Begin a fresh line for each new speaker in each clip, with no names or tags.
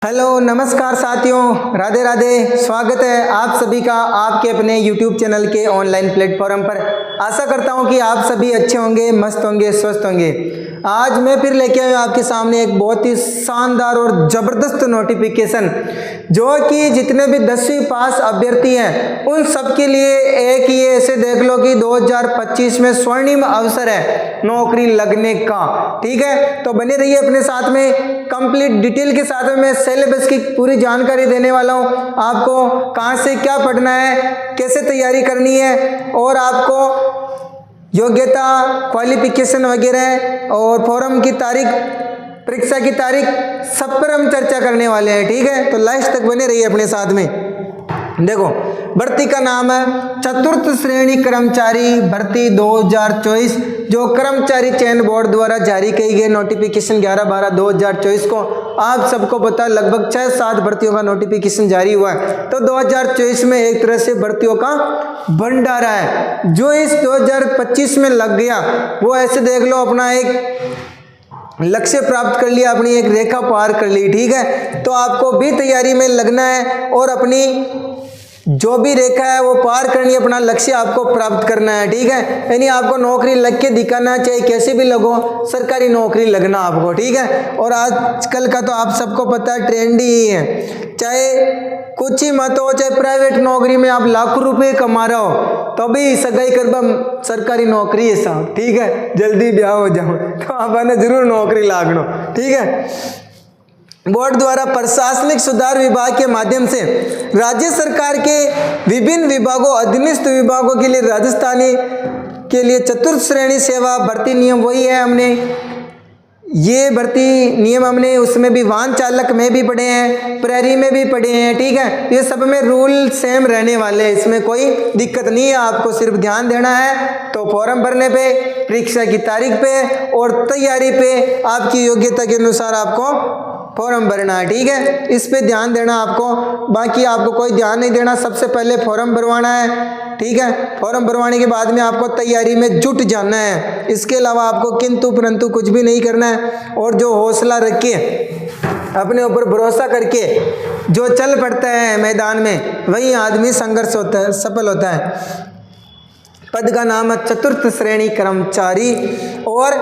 Hello नमस्कार साथियों, राधे राधे। स्वागत है आप सभी का आपके अपने YouTube चैनल के ऑनलाइन प्लेटफॉर्म पर। आशा करता हूं कि आप सभी अच्छे होंगे, मस्त होंगे, स्वस्थ होंगे। आज मैं फिर लेके आया हूं आपके सामने एक बहुत ही शानदार और ज़बरदस्त नोटिफिकेशन, जो कि जितने भी 10वीं पास अभ्यर्थी हैं उन सब के लिए एक ये ऐसे देख लो कि 2025 में स्वर्णिम अवसर है नौकरी लगने का। ठीक है, तो बने रहिए अपने साथ में। कंप्लीट डिटेल के साथ में मैं सिलेबस की पूरी जानकारी देने वाला हूं आपको, कहां से क्या पढ़ना है, कैसे तैयारी करनी है, और आपको योग्यता, क्वालिफिकेशन वगैरह और फॉर्म की तारीख, परीक्षा की तारीख, सब पर हम चर्चा करने वाले हैं। ठीक है, तो लास्ट तक बने रहिए अपने साथ में। देखो, भर्ती का नाम है चतुर्थ श्रेणी कर्मचारी भर्ती 2024, जो कर्मचारी चयन बोर्ड द्वारा जारी की गई नोटिफिकेशन 11/12/2024 को। आप सबको पता है लगभग 6-7 भर्तियों का नोटिफिकेशन जारी हुआ है। तो 2024 में एक तरह से भर्तियों का भंडारा है। जो इस 2025 में लग गया वो ऐसे देख लो अपना एक लक्ष्य प्राप्त कर लिया, अपनी एक रेखा पार कर ली। ठीक है, तो आपको भी तैयारी में लगना है और अपनी जो भी रेखा है वो पार करनी है, अपना लक्ष्य आपको प्राप्त करना है। ठीक है, यानी आपको नौकरी लग के दिखाना, चाहे कैसे भी लगो, सरकारी नौकरी लगना आपको। ठीक है, और आजकल का तो आप सबको पता है ट्रेंड ही है, चाहे कुछ ही मत हो, चाहे प्राइवेट नौकरी में आप लाखों रुपए कमा रहे हो तो भी सगाई करबा सरकारी नौकरी है साहब। ठीक है, जल्दी ब्याह हो जाओ तो आपने जरूर नौकरी लागनो। ठीक है, बोर्ड द्वारा प्रशासनिक सुधार विभाग के माध्यम से राज्य सरकार के विभिन्न विभागों, अधीनस्थ विभागों के लिए राजस्थानी के लिए चतुर्थ श्रेणी सेवा भर्ती नियम वही है। हमने ये भर्ती नियम हमने उसमें भी वाहन चालक में भी पढ़े हैं, प्रहरी में भी पढ़े हैं। ठीक है, ये सब में रूल सेम रहने वाले हैं, इसमें कोई दिक्कत नहीं है। आपको सिर्फ ध्यान देना है तो फॉर्म भरने पे, परीक्षा की तारीख पे और तैयारी पे आपकी योग्यता के अनुसार आपको फॉर्म भरना है। ठीक है, इस पे ध्यान देना आपको, बाकी आपको कोई ध्यान नहीं देना। सबसे पहले फॉर्म भरवाना है। ठीक है, फॉर्म भरवाने के बाद में आपको तैयारी में जुट जाना है। इसके अलावा आपको किंतु परंतु कुछ भी नहीं करना है, और जो हौसला रख के, अपने ऊपर भरोसा करके जो चल पड़ता है मैदान में, वही आदमी संघर्ष होता है, सफल होता है। पद का नाम है चतुर्थ श्रेणी कर्मचारी, और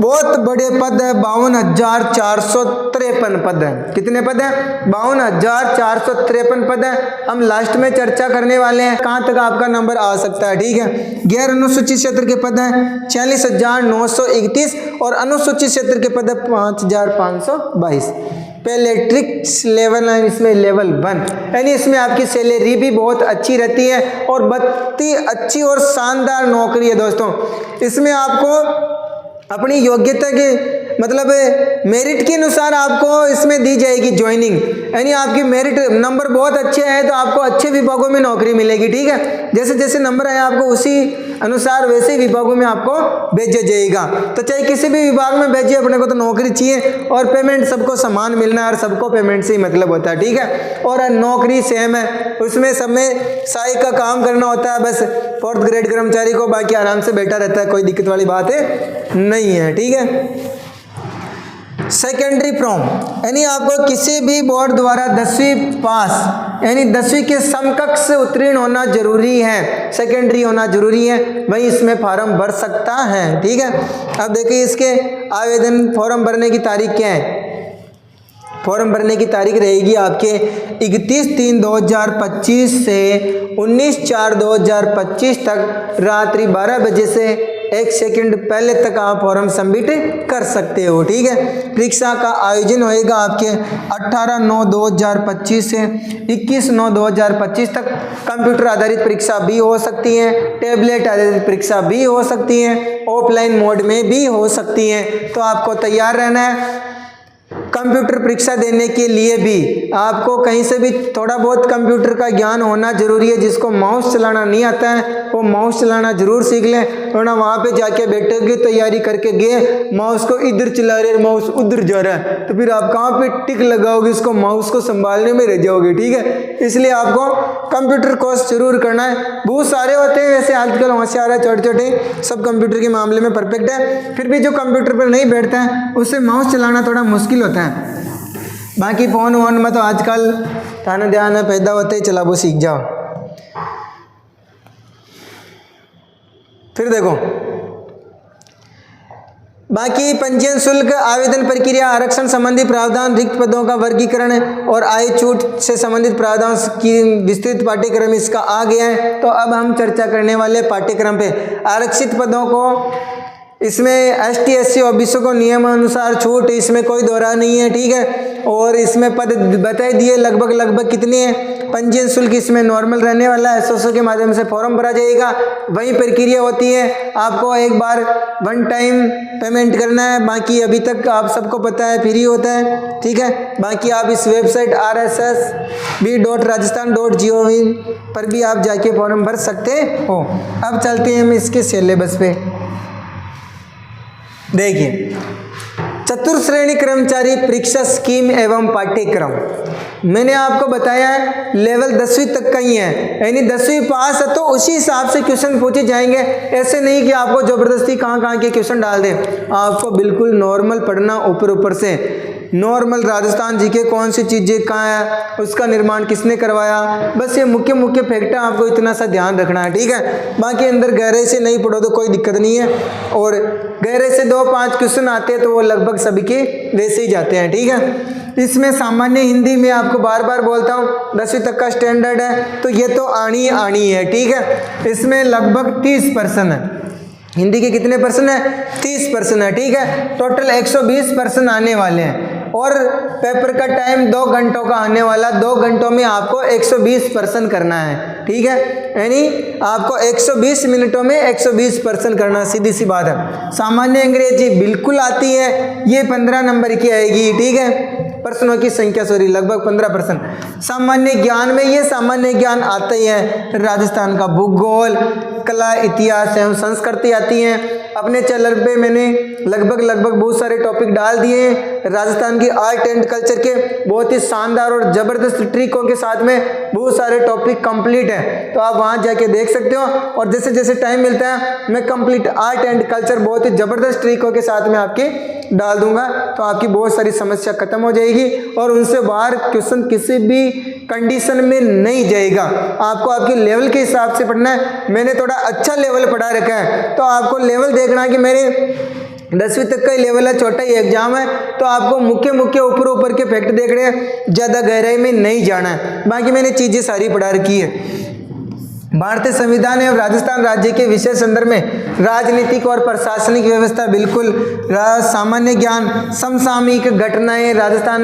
बहुत बड़े पद है, 52,453 पद है। कितने पद है? 52,453 पद है। हम लास्ट में चर्चा करने वाले हैं कहाँ तक आपका नंबर आ सकता है। ठीक है, गैर अनुसूचित क्षेत्र के पद है 46,931, और अनुसूचित क्षेत्र के पद है 5,522। पहले ट्रिक्स लेवल है, इसमें लेवल 1, यानी इसमें आपकी सैलरी भी बहुत अच्छी रहती है और बहुत अच्छी और शानदार नौकरी है दोस्तों। इसमें आपको अपनी योग्यता के मतलब मेरिट के अनुसार आपको इसमें दी जाएगी ज्वाइनिंग, यानी आपकी मेरिट नंबर बहुत अच्छे हैं तो आपको अच्छे विभागों में नौकरी मिलेगी। ठीक है, जैसे जैसे नंबर आए आपको उसी अनुसार वैसे ही विभागों में आपको भेजा जाएगा। तो चाहे किसी भी विभाग में भेजिए, अपने को तो नौकरी चाहिए, और पेमेंट सबको समान मिलना है और सबको पेमेंट से ही मतलब होता है। ठीक है, और नौकरी सेम है, उसमें सब में सहायक का काम करना होता है बस 4th ग्रेड कर्मचारी को, बाकी आराम से बैठा रहता है, कोई दिक्कत वाली बात नहीं है। ठीक है, सेकेंडरी फ्रॉम, यानी आपको किसी भी बोर्ड द्वारा 10वीं पास, यानी 10वीं के समकक्ष उत्तीर्ण होना जरूरी है, सेकेंडरी होना जरूरी है, वही इसमें फॉर्म भर सकता है। ठीक है, अब देखिए इसके आवेदन फॉर्म भरने की तारीख क्या है। फॉर्म भरने की तारीख रहेगी आपके 31/3/2025 से 19/4/2025 तक रात्रि 12 बजे से 1 सेकंड पहले तक आप फॉर्म सबमिट कर सकते हो। ठीक है, परीक्षा का आयोजन होएगा आपके 18/9/2025 से 21/9/2025 तक। कंप्यूटर आधारित परीक्षा भी हो सकती है, टैबलेट आधारित परीक्षा भी हो सकती है, ऑफलाइन मोड में भी हो सकती है। तो आपको तैयार रहना है। कंप्यूटर परीक्षा देने के लिए भी आपको कहीं से भी थोड़ा बहुत कंप्यूटर का ज्ञान होना जरूरी है। जिसको माउस चलाना नहीं आता है वो माउस चलाना जरूर सीख लें, वरना वहाँ पे जाके बैठोगे, तैयारी करके गए, माउस को इधर चला रहे, माउस उधर जा रहा है, तो फिर आप कहाँ पे टिक लगाओगे, उसको माउस को संभालने में रह जाओगे। ठीक है, इसलिए आपको कंप्यूटर कोर्स जरूर करना है। बहुत सारे होते हैं वैसे आजकल होशियार है, छोटे छोटे सब कंप्यूटर के मामले में परफेक्ट है, फिर भी जो कंप्यूटर पर नहीं बैठता है उससे माउस चलाना थोड़ा मुश्किल होता है। बाकी फ़ोन वोन में तो आजकल थाना ध्यान पैदा होते ही चला वो सीख जाओ। फिर देखो बाकी पंजीयन शुल्क, आवेदन प्रक्रिया, आरक्षण संबंधी प्रावधान, रिक्त पदों का वर्गीकरण और आय छूट से संबंधित प्रावधान की विस्तृत पाठ्यक्रम इसका आ गया है। तो अब हम चर्चा करने वाले पाठ्यक्रम पे आरक्षित पदों को, इसमें ST SC OBC को नियम अनुसार छूट, इसमें कोई दोहरा नहीं है, ठीक है। और इसमें पद बता दिए लगभग कितने हैं। पंजीयन शुल्क इसमें नॉर्मल रहने वाला है, SSO के माध्यम से फॉर्म भरा जाएगा, वही प्रक्रिया होती है। आपको एक बार वन टाइम पेमेंट करना है, बाकी अभी तक आप सबको पता है फ्री होता है, ठीक है। बाकी आप इस वेबसाइट rssb.rajasthan.gov पर भी आप जाके फॉर्म भर सकते हो। अब चलते हैं हम इसके सिलेबस पे। देखिए चतुर्श्रेणी कर्मचारी परीक्षा स्कीम एवं पाठ्यक्रम, मैंने आपको बताया है लेवल 10वीं तक का ही है, यानी 10वीं पास है तो उसी हिसाब से क्वेश्चन पूछे जाएंगे। ऐसे नहीं कि आपको जबरदस्ती कहाँ के क्वेश्चन डाल दे, आपको बिल्कुल नॉर्मल पढ़ना, ऊपर से नॉर्मल राजस्थान जी के कौन सी चीज़ें कहाँ है, उसका निर्माण किसने करवाया, बस ये मुख्य फैक्ट आपको इतना सा ध्यान रखना है, ठीक है। बाकी अंदर गहरे से नहीं पढ़ो तो कोई दिक्कत नहीं है, और गहरे से 2-5 क्वेश्चन आते हैं तो वो लगभग सभी के वैसे ही जाते हैं, ठीक है। इसमें सामान्य हिंदी में आपको बार बार बोलता हूँ 10वीं तक का स्टैंडर्ड है, तो ये तो आनी है, ठीक है। इसमें लगभग 30% है, हिंदी के कितने परसेंट है, 30% है, ठीक है। टोटल 120 प्रश्न आने वाले हैं, और पेपर का टाइम 2 घंटों का आने वाला, 2 घंटों में आपको 120 प्रश्न करना है, ठीक है। यानी आपको 120 मिनटों में 120 प्रश्न करना, सीधी सी बात है। सामान्य अंग्रेजी बिल्कुल आती है, ये 15 नंबर की आएगी, ठीक है। प्रश्नों की संख्या लगभग 15%। सामान्य ज्ञान में ये सामान्य ज्ञान आता ही है, राजस्थान का भूगोल, कला, इतिहास एवं संस्कृति आती हैं। अपने चैनल पे मैंने लगभग बहुत सारे टॉपिक डाल दिए हैं राजस्थान की आर्ट एंड कल्चर के, बहुत ही शानदार और ज़बरदस्त ट्रिकों के साथ में बहुत सारे टॉपिक कंप्लीट हैं, तो आप वहां जाके देख सकते हो। और जैसे जैसे टाइम मिलता है मैं कंप्लीट आर्ट एंड कल्चर बहुत ही ज़बरदस्त ट्रिकों के साथ में आपके डाल दूंगा, तो आपकी बहुत सारी समस्या खत्म हो जाएगी और उनसे बाहर क्वेश्चन किसी भी कंडीशन में नहीं जाएगा। आपको आपके लेवल के हिसाब से पढ़ना है। मैंने थोड़ा अच्छा लेवल पढ़ा रखा है, तो आपको लेवल देखना है कि मेरे 10वीं तक का ही लेवल है, छोटा ही एग्जाम है, तो आपको मुख्य ऊपर के फैक्ट देख रहे हैं, ज़्यादा गहराई में नहीं जाना है। बाकी मैंने चीज़ें सारी पढ़ा रखी है। भारतीय संविधान एवं राजस्थान राज्य के विषय संदर्भ में राजनीतिक और प्रशासनिक व्यवस्था बिल्कुल, सामान्य ज्ञान, समसामयिक घटनाएं, राजस्थान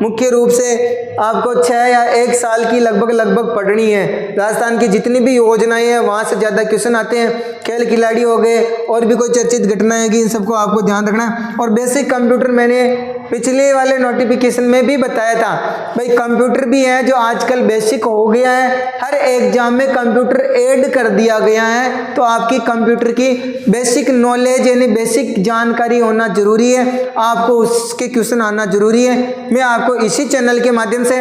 मुख्य रूप से आपको 6 या 1 साल की लगभग पढ़नी है। राजस्थान की जितनी भी योजनाएं हैं वहाँ से ज़्यादा क्वेश्चन आते हैं। खेल खिलाड़ी हो गए और भी कोई चर्चित घटनाएं हैं, इन सबको आपको ध्यान रखना है। और बेसिक कंप्यूटर मैंने पिछले वाले नोटिफिकेशन में भी बताया था भाई, कंप्यूटर भी है जो आजकल बेसिक हो गया है, हर एग्जाम में कंप्यूटर ऐड कर दिया गया है, तो आपकी कंप्यूटर की बेसिक नॉलेज यानी बेसिक जानकारी होना जरूरी है, आपको उसके क्वेश्चन आना जरूरी है। मैं आपको इसी चैनल के माध्यम से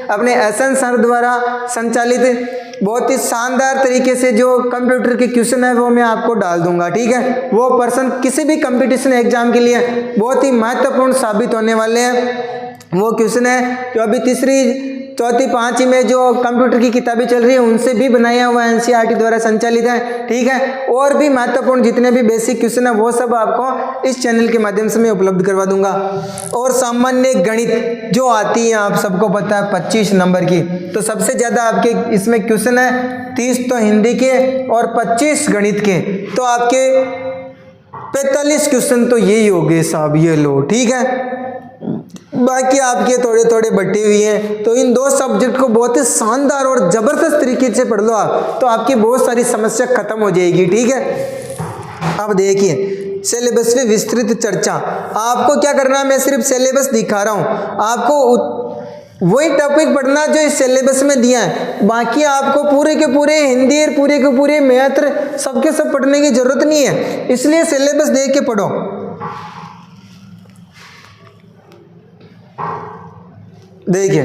अपने SN सर द्वारा संचालित बहुत ही शानदार तरीके से जो कंप्यूटर के क्वेश्चन है वो मैं आपको डाल दूंगा, ठीक है। वो पर्सन किसी भी कंपटीशन एग्जाम के लिए बहुत ही महत्वपूर्ण साबित होने वाले हैं। वो क्वेश्चन है जो अभी 3री, 4थी, 5वीं में जो कंप्यूटर की किताबें चल रही है उनसे भी बनाया हुआ NCERT द्वारा संचालित है, ठीक है। और भी महत्वपूर्ण जितने भी बेसिक क्वेश्चन है वो सब आपको इस चैनल के माध्यम से मैं उपलब्ध करवा दूंगा। और सामान्य गणित जो आती है आप सबको पता है 25 नंबर की, तो सबसे ज़्यादा आपके इसमें क्वेश्चन है 30 तो हिंदी के और 25 गणित के, तो आपके 45 क्वेश्चन तो यही हो गए साहब, ये लो, ठीक है। बाकी आपके थोड़े बटे हुए हैं, तो इन 2 सब्जेक्ट को बहुत ही शानदार और ज़बरदस्त तरीके से पढ़ लो आप, तो आपकी बहुत सारी समस्या खत्म हो जाएगी, ठीक है। अब देखिए सिलेबस पे विस्तृत चर्चा, आपको क्या करना है, मैं सिर्फ सिलेबस दिखा रहा हूँ, आपको वही टॉपिक पढ़ना जो इस सिलेबस में दिया है, बाकी आपको पूरे के पूरे हिंदी और पूरे के पूरे मैथ सबके सब पढ़ने की जरूरत नहीं है, इसलिए सिलेबस देख के पढ़ो। देखिए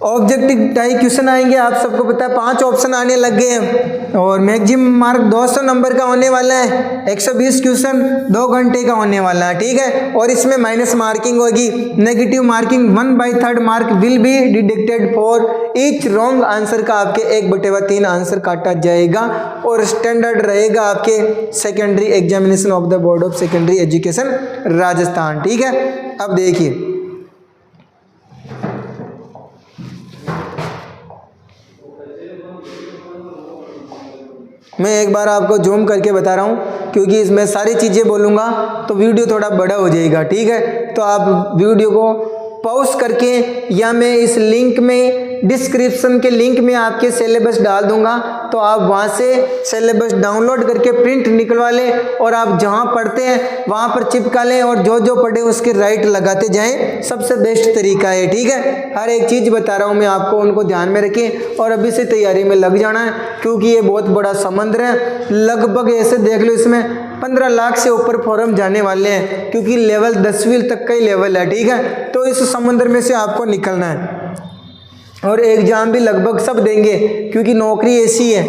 ऑब्जेक्टिव टाइप क्वेश्चन आएंगे, आप सबको पता है 5 ऑप्शन आने लग गए हैं और मैक्सिमम मार्क 200 नंबर का होने वाला है। 120 क्वेश्चन 2 घंटे का होने वाला है, ठीक है। और इसमें माइनस मार्किंग होगी, negative marking 1/3 mark will be deducted for each wrong answer का आपके 1/3 आंसर काटा जाएगा और स्टैंडर्ड रहेगा आपके secondary examination of the board of secondary education Rajasthan, ठीक है। अब देखिए मैं एक बार आपको जूम करके बता रहा हूँ क्योंकि इसमें सारी चीज़ें बोलूँगा तो वीडियो थोड़ा बड़ा हो जाएगा, ठीक है। तो आप वीडियो को पॉज करके या मैं इस लिंक में डिस्क्रिप्शन के लिंक में आपके सिलेबस डाल दूंगा, तो आप वहाँ से सिलेबस डाउनलोड करके प्रिंट निकलवा लें और आप जहाँ पढ़ते हैं वहाँ पर चिपका लें और जो जो पढ़े उसके राइट लगाते जाएं, सबसे बेस्ट तरीका है, ठीक है। हर एक चीज़ बता रहा हूँ मैं आपको, उनको ध्यान में रखें और अभी से तैयारी में लग जाना है क्योंकि ये बहुत बड़ा समुद्र है। लगभग ऐसे देख लो इसमें 15 लाख से ऊपर फॉर्म जाने वाले हैं क्योंकि लेवल 10वीं तक का ही लेवल है, ठीक है। तो इस समुद्र में से आपको निकलना है और एग्जाम भी लगभग सब देंगे क्योंकि नौकरी ऐसी है।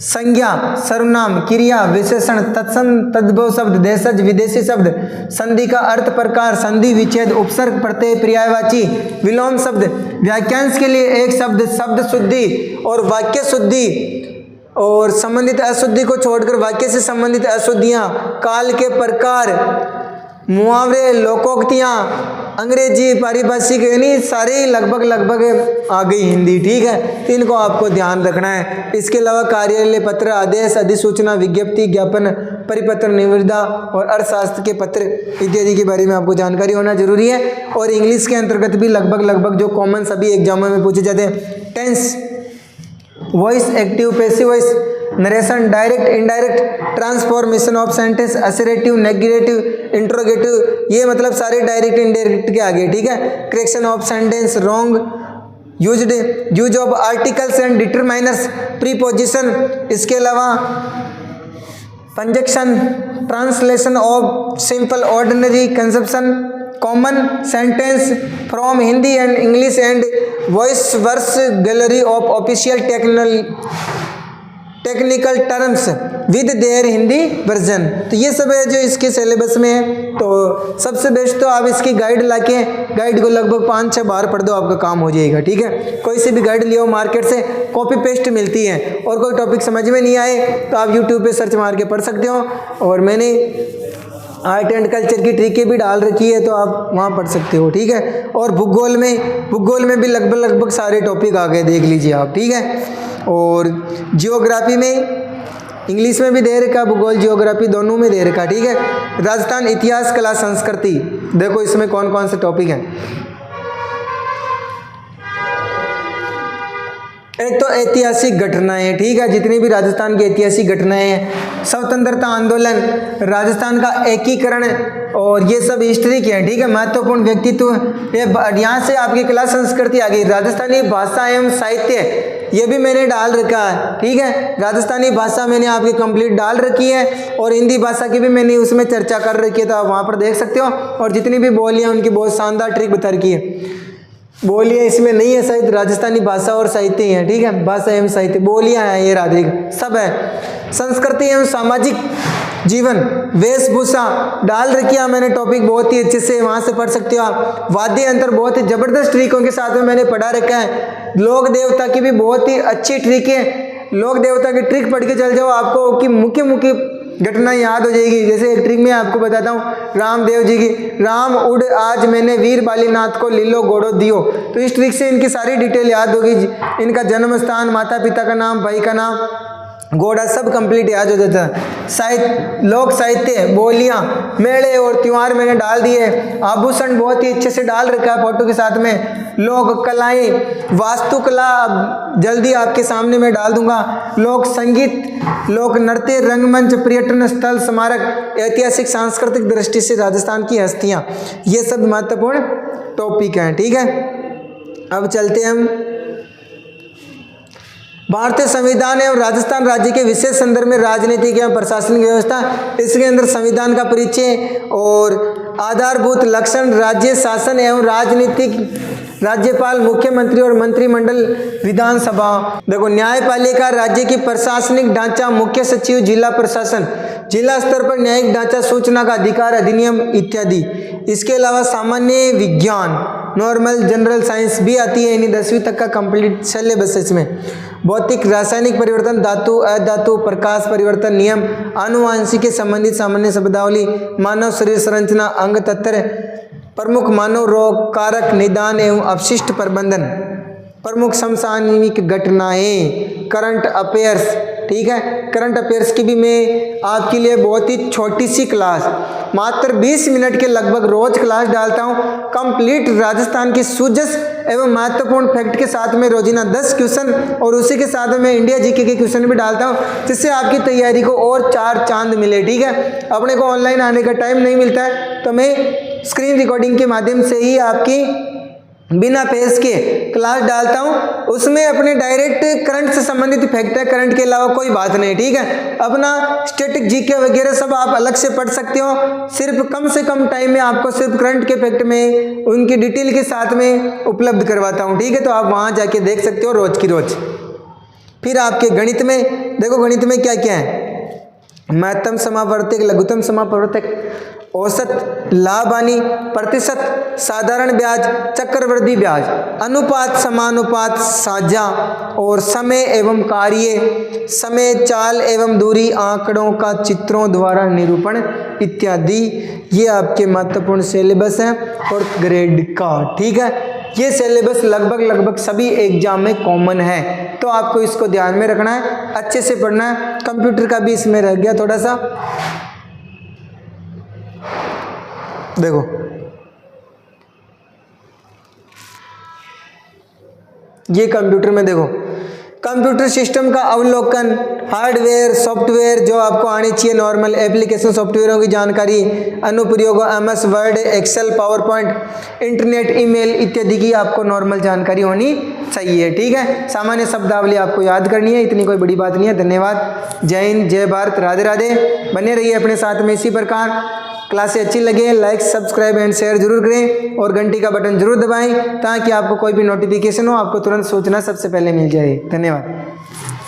संज्ञा, सर्वनाम, क्रिया, विशेषण, तत्सम, तद्भव शब्द, देशज, विदेशी शब्द, संधि का अर्थ, प्रकार, संधि, विच्छेद, उपसर्ग, प्रत्यय, पर्यायवाची, विलोम शब्द, वाक्यांश के लिए एक शब्द, शब्द शुद्धि और वाक्य शुद्धि और संबंधित अशुद्धि को छोड़कर वाक्य से संबंधित अशुद्धियाँ, काल के प्रकार, मुहावरे, लोकोक्तियाँ, अंग्रेजी, पारिभाषिक, यानी सारी लगभग आ गई हिंदी, ठीक है। तो इनको आपको ध्यान रखना है। इसके अलावा कार्यालय पत्र, आदेश, अधिसूचना, विज्ञप्ति, ज्ञापन, परिपत्र, निविदा और अर्थशास्त्र के पत्र इत्यादि के बारे में आपको जानकारी होना जरूरी है। और इंग्लिश के अंतर्गत भी लगभग जो कॉमन सभी एग्जामों में पूछे जाते हैं, tense, voice, active, passive voice, narration, direct, indirect, transformation of sentence, assertive, negative, interrogative, ये मतलब सारे डायरेक्ट इनडायरेक्ट के आगे, ठीक है। Correction of sentence, wrong used, use of articles and determiners, preposition, इसके अलावा conjunction, translation of simple ordinary conjunction, common sentence from Hindi and English and vice versa glossary of official technical terms with their Hindi version. तो ये सब है जो इसके syllabus में है। तो सबसे बेस्ट तो आप इसकी गाइड लाके गाइड को लगभग 5-6 बार पढ़ दो, आपका काम हो जाएगा, ठीक है। कोई से भी गाइड लियो मार्केट से, कॉपी पेस्ट मिलती है और कोई टॉपिक समझ में नहीं आए तो आप यूट्यूब पे सर्च मार के पढ़ सकते हो। और मैंने आर्ट एंड कल्चर की ट्रिकें भी डाल रखी है तो आप वहाँ पढ़ सकते हो, ठीक है। और भूगोल में भी लगभग सारे टॉपिक आ गए, देख लीजिए आप, ठीक है। और जियोग्राफी में इंग्लिश में भी दे रखा, भूगोल जियोग्राफी दोनों में दे रखा, ठीक है। राजस्थान इतिहास, कला, संस्कृति, देखो इसमें कौन कौन से टॉपिक हैं। एक तो ऐतिहासिक घटनाएं, ठीक है, जितनी भी राजस्थान की ऐतिहासिक घटनाएं हैं, स्वतंत्रता आंदोलन, राजस्थान का एकीकरण और ये सब हिस्ट्री के हैं, ठीक है। महत्वपूर्ण व्यक्तित्व, ये यहाँ से आपकी कला संस्कृति आ गई। राजस्थानी भाषा एवं साहित्य, ये भी मैंने डाल रखा है, ठीक है। राजस्थानी भाषा मैंने आपकी कंप्लीट डाल रखी है और हिंदी भाषा की भी मैंने उसमें चर्चा कर रखी है, तो आप वहाँ पर देख सकते हो। और जितनी भी बोलियाँ उनकी बहुत शानदार ट्रिक बता रखी है। बोलियाँ इसमें नहीं है, शायद राजस्थानी भाषा और साहित्य ही है, ठीक है। भाषा एवं साहित्य, बोलियाँ हैं, ये राधिक सब है। संस्कृति एवं सामाजिक जीवन, वेशभूषा डाल रखी है मैंने टॉपिक, बहुत ही अच्छे से वहाँ से पढ़ सकते हो आप। वाद्य यंत्र, बहुत ही जबरदस्त ट्रिकों के साथ में मैंने पढ़ा रखा है। लोक देवता की भी बहुत ही अच्छी ट्रिक है। लोक देवता की ट्रिक पढ़ के चल जाओ, आपको कि मुख्य घटना याद हो जाएगी। जैसे एक ट्रिक में आपको बताता हूँ, रामदेव जी की, राम उड़ आज मैंने वीर बालीनाथ को लीलो घोड़ो दियो। तो इस ट्रिक से इनकी सारी डिटेल याद होगी, इनका जन्म स्थान, माता पिता का नाम, भाई का नाम, घोड़ा, सब कंप्लीट याद हो जाता है। साहित्य, लोक साहित्य, बोलियाँ, मेले और त्योहार मैंने डाल दिए। आभूषण बहुत ही अच्छे से डाल रखा है फोटो के साथ में। लोक कलाएं, वास्तुकला जल्दी आपके सामने मैं डाल दूंगा। लोक संगीत, लोक नृत्य, रंगमंच, पर्यटन स्थल, स्मारक, ऐतिहासिक सांस्कृतिक दृष्टि से राजस्थान की हस्तियाँ, ये सब महत्वपूर्ण टॉपिक हैं, ठीक है। अब चलते हैं हम भारतीय संविधान एवं राजस्थान राज्य के विशेष संदर्भ में राजनीतिक एवं प्रशासनिक व्यवस्था। इसके अंदर संविधान का परिचय और आधारभूत लक्षण, राज्य शासन एवं राजनीतिक राज्यपाल, मुख्यमंत्री और मंत्रिमंडल, विधानसभा। देखो, न्यायपालिका राज्य की प्रशासनिक ढांचा, मुख्य सचिव, जिला प्रशासन, जिला स्तर पर न्यायिक ढांचा, सूचना का अधिकार अधिनियम इत्यादि। इसके अलावा सामान्य विज्ञान, नॉर्मल जनरल साइंस भी आती है, यानी 10वीं तक का कंप्लीट सिलेबस है इसमें। भौतिक रासायनिक परिवर्तन, धातु अधातु, प्रकाश परिवर्तन नियम, आनुवांशिक के संबंधित सामान्य शब्दावली, मानव शरीर संरचना, अंग तंत्र, प्रमुख मानव रोग कारक, निदान एवं अपशिष्ट प्रबंधन, प्रमुख समसामयिक घटनाएं, करंट अफेयर्स। ठीक है, करंट अफेयर्स की भी मैं आपके लिए बहुत ही छोटी सी क्लास, मात्र 20 मिनट के लगभग रोज क्लास डालता हूं। कंप्लीट राजस्थान की सूजस एवं महत्वपूर्ण फैक्ट के साथ में रोजाना 10 क्वेश्चन और उसी के साथ में इंडिया जीके के क्वेश्चन भी डालता हूं, जिससे आपकी तैयारी को और 4 चांद मिले। ठीक है, अपने को ऑनलाइन आने का टाइम नहीं मिलता है, तो मैं स्क्रीन रिकॉर्डिंग के माध्यम से ही आपकी बिना पेज के क्लास डालता हूं। उसमें अपने डायरेक्ट करंट से संबंधित फैक्ट है, करंट के अलावा कोई बात नहीं। ठीक है, अपना स्टैटिक जीके वगैरह सब आप अलग से पढ़ सकते हो। सिर्फ कम से कम टाइम में आपको सिर्फ करंट के फैक्ट में उनकी डिटेल के साथ में उपलब्ध करवाता हूं। ठीक है, तो आप वहां जाके देख सकते हो रोज की रोज। फिर आपके गणित में देखो, गणित में क्या क्या है, महत्तम समापवर्तक, लघुत्तम समापवर्तक, औसत, लाभ हानि, प्रतिशत, साधारण ब्याज, चक्रवृद्धि ब्याज, अनुपात, समानुपात, साझा और समय एवं कार्य, समय, चाल एवं दूरी, आंकड़ों का चित्रों द्वारा निरूपण इत्यादि। ये आपके महत्वपूर्ण सिलेबस हैं और ग्रेड का। ठीक है, ये सिलेबस लगभग सभी एग्जाम में कॉमन है, तो आपको इसको ध्यान में रखना है, अच्छे से पढ़ना है। कंप्यूटर का भी इसमें रह गया थोड़ा सा, देखो ये कंप्यूटर में देखो, कंप्यूटर सिस्टम का अवलोकन, हार्डवेयर, सॉफ्टवेयर जो आपको आनी चाहिए, नॉर्मल एप्लीकेशन सॉफ्टवेयरों की जानकारी, अनुप्रयोगों, MS Word, Excel, PowerPoint, internet, email इत्यादि की आपको नॉर्मल जानकारी होनी चाहिए। ठीक है, सामान्य शब्दावली आपको याद करनी है, इतनी कोई बड़ी बात नहीं है। धन्यवाद, जय हिंद, जय भारत, राधे राधे। बने रहिए अपने साथ में इसी प्रकार। क्लासें अच्छी लगे लाइक, सब्सक्राइब एंड शेयर जरूर करें और घंटी का बटन जरूर दबाएं, ताकि आपको कोई भी नोटिफिकेशन हो आपको तुरंत सूचना सबसे पहले मिल जाए। धन्यवाद।